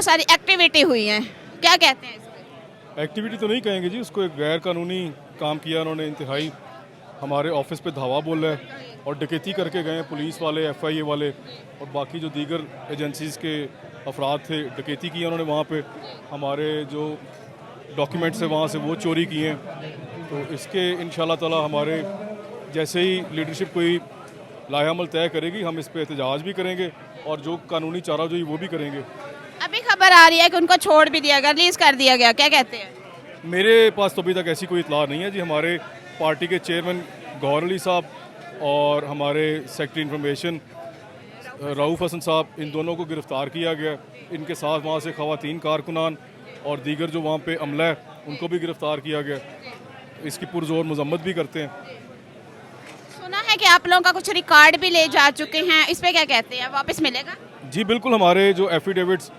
सारी एक्टिविटी हुई है, क्या कहते हैं इस पे? एक्टिविटी तो नहीं कहेंगे जी, उसको एक गैर कानूनी काम किया उन्होंने इंतहाई। हमारे ऑफिस पे धावा बोला है और डकैती करके गए हैं पुलिस वाले, FIA वाले और बाकी जो दीगर एजेंसीज़ के अफराद थे। डकैती की उन्होंने वहाँ पे, हमारे जो डॉक्यूमेंट्स हैं वहाँ से वो चोरी किए हैं। तो इसके इंशाल्लाह ताला हमारे जैसे ही लीडरशिप कोई लाहेअमल तय करेगी, हम इस पे एहतजाज भी करेंगे और जो कानूनी चाराजोई वो भी करेंगे। अभी खबर आ रही है कि उनको छोड़ भी दिया गया, रिलीज कर दिया गया, क्या कहते हैं? मेरे पास तो अभी तक ऐसी कोई इतला नहीं है जी। हमारे पार्टी के चेयरमैन गौहर अली साहब और हमारे सेक्रेटरी इंफॉर्मेशन रऊफ़ हसन साहब, इन दोनों को गिरफ़्तार किया गया। इनके साथ वहाँ से ख़वातीन कारकुनान और दीगर जो वहाँ पे अमला है उनको भी गिरफ़्तार किया गया। इसकी पुरज़ोर मज़म्मत भी करते हैं। सुना है कि आप लोगों का कुछ रिकॉर्ड भी ले जा चुके हैं, इस पे क्या कहते हैं, वापस मिलेगा? जी बिल्कुल, हमारे जो एफिडेविट्स